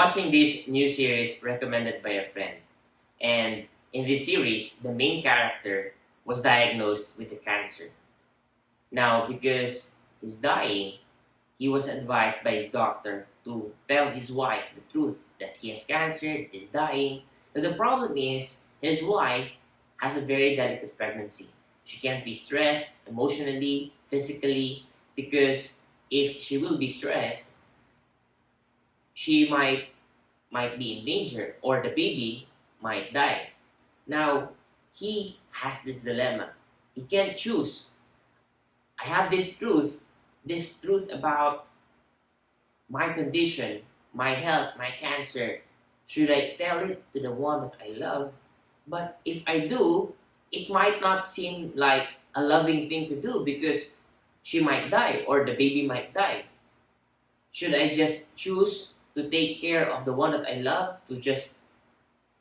watching this new series recommended by a friend. And in this series, the main character was diagnosed with a cancer. Now, because he's dying, he was advised by his doctor to tell his wife the truth that he has cancer, he's dying. But the problem is, his wife has a very delicate pregnancy. She can't be stressed emotionally, physically, because if she will be stressed, she might be in danger or the baby might die. Now, he has this dilemma. He can't choose. I have this truth about my condition, my health, my cancer. Should I tell it to the one that I love? But if I do, it might not seem like a loving thing to do because she might die or the baby might die. Should I just choose to take care of the one that I love, to just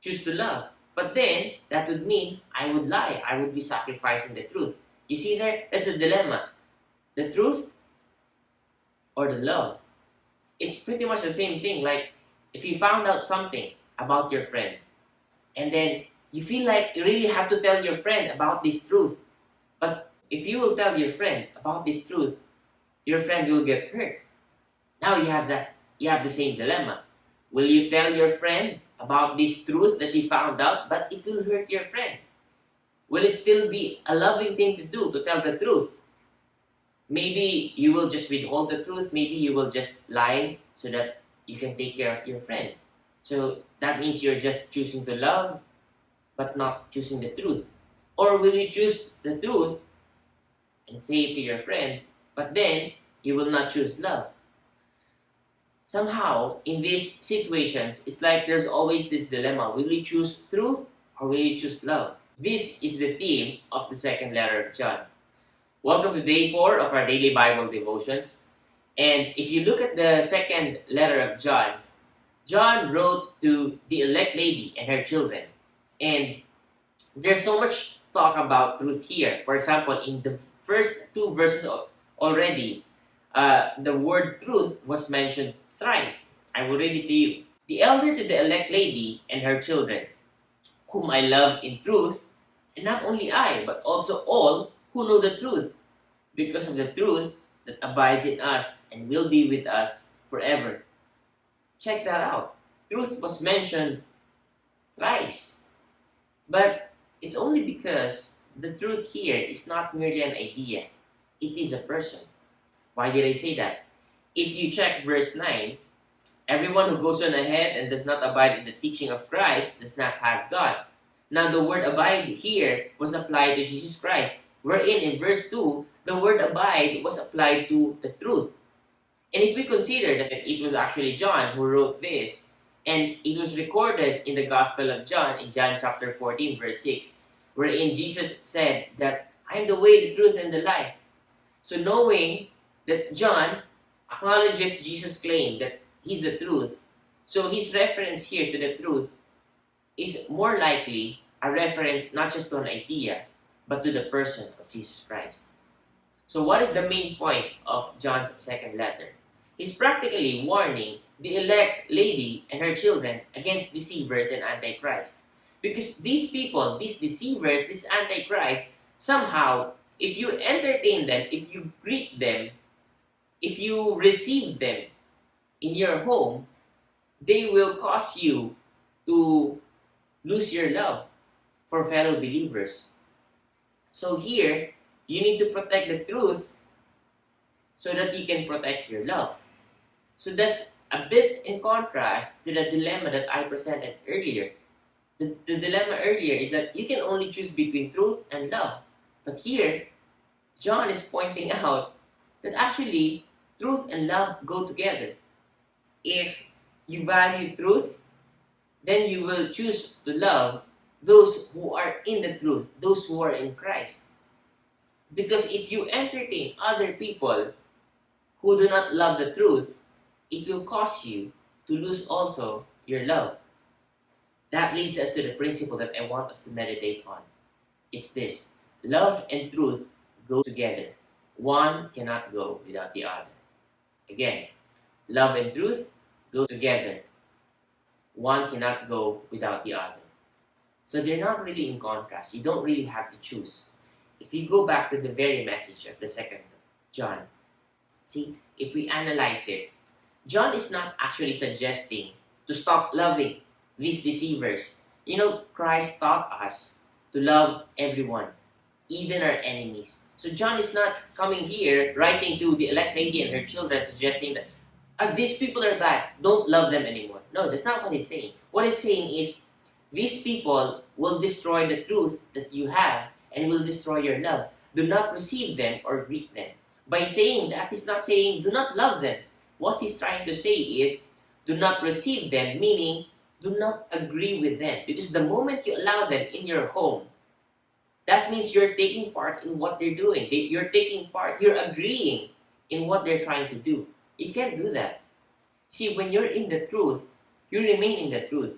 choose to love? But then, that would mean I would lie. I would be sacrificing the truth. You see there? That's a dilemma. The truth or the love. It's pretty much the same thing. Like, if you found out something about your friend, and then you feel like you really have to tell your friend about this truth. But if you will tell your friend about this truth, your friend will get hurt. Now you have the same dilemma. Will you tell your friend about this truth that you found out, but it will hurt your friend? Will it still be a loving thing to do, to tell the truth? Maybe you will just withhold the truth. Maybe you will just lie so that you can take care of your friend. So that means you're just choosing to love, but not choosing the truth. Or will you choose the truth and say it to your friend, but then you will not choose love? Somehow, in these situations, it's like there's always this dilemma. Will you choose truth or will you choose love? This is the theme of the second letter of John. Welcome to day 4 of our daily Bible devotions. And if you look at the second letter of John, John wrote to the elect lady and her children. And there's so much talk about truth here. For example, in the first 2 verses already, the word truth was mentioned thrice. I will read it to you. The elder to the elect lady and her children, whom I love in truth, and not only I, but also all who know the truth, because of the truth that abides in us and will be with us forever. Check that out. Truth was mentioned thrice. But it's only because the truth here is not merely an idea. It is a person. Why did I say that? If you check verse 9, everyone who goes on ahead and does not abide in the teaching of Christ does not have God. Now the word abide here was applied to Jesus Christ, wherein in verse 2, the word abide was applied to the truth. And if we consider that it was actually John who wrote this, and it was recorded in the Gospel of John, in John chapter 14, verse 6, wherein Jesus said that, I am the way, the truth, and the life. So knowing that John acknowledges Jesus' claim that he's the truth, so his reference here to the truth is more likely a reference not just to an idea, but to the person of Jesus Christ. So what is the main point of John's second letter? He's practically warning the elect lady and her children against deceivers and antichrist. Because these people, these deceivers, this antichrist, somehow, if you entertain them, if you greet them, if you receive them in your home, they will cause you to lose your love for fellow believers. So here, you need to protect the truth so that you can protect your love. So that's a bit in contrast to the dilemma that I presented earlier. The dilemma earlier is that you can only choose between truth and love. But here, John is pointing out that actually, truth and love go together. If you value truth, then you will choose to love those who are in the truth, those who are in Christ. Because if you entertain other people who do not love the truth, it will cause you to lose also your love. That leads us to the principle that I want us to meditate on. It's this: love and truth go together. One cannot go without the other. Again, love and truth go together. one cannot go without the other. So they're not really in contrast. You don't really have to choose. If you go back to the very message of the second John, see, if we analyze it, John is not actually suggesting to stop loving these deceivers. You know, Christ taught us to love everyone, even our enemies. So John is not coming here writing to the elect lady and her children suggesting that these people are bad, don't love them anymore. No, that's not what he's saying. What he's saying is these people will destroy the truth that you have and will destroy your love. Do not receive them or greet them. By saying that, he's not saying do not love them. What he's trying to say is do not receive them, meaning do not agree with them. Because the moment you allow them in your home, that means you're taking part in what they're doing. You're taking part, you're agreeing in what they're trying to do. You can't do that. See, when you're in the truth, you remain in the truth.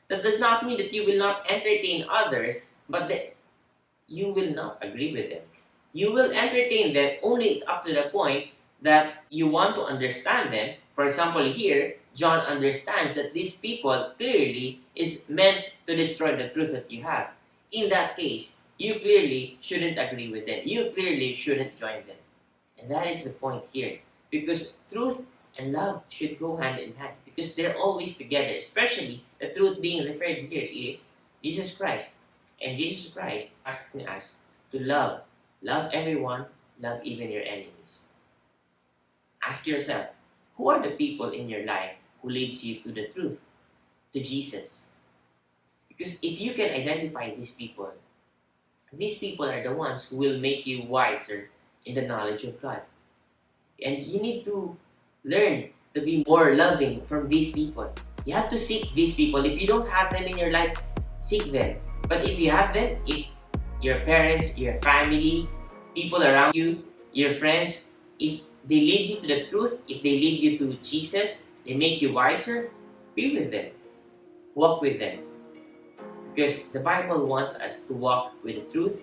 That does not mean that you will not entertain others, but that you will not agree with them. You will entertain them only up to the point that you want to understand them. For example, here, John understands that these people clearly is meant to destroy the truth that you have. In that case, you clearly shouldn't agree with them. You clearly shouldn't join them. And that is the point here. Because truth and love should go hand in hand. Because they're always together. Especially, the truth being referred here is Jesus Christ. And Jesus Christ asking us to love. Love everyone. Love even your enemies. Ask yourself, who are the people in your life who leads you to the truth? To Jesus. Because if you can identify these people are the ones who will make you wiser in the knowledge of God. And you need to learn to be more loving from these people. You have to seek these people. If you don't have them in your life, seek them. But if you have them, if your parents, your family, people around you, your friends, if they lead you to the truth, if they lead you to Jesus, they make you wiser, be with them. Walk with them. Because the Bible wants us to walk with the truth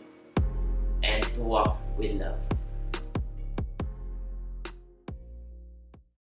and to walk with love.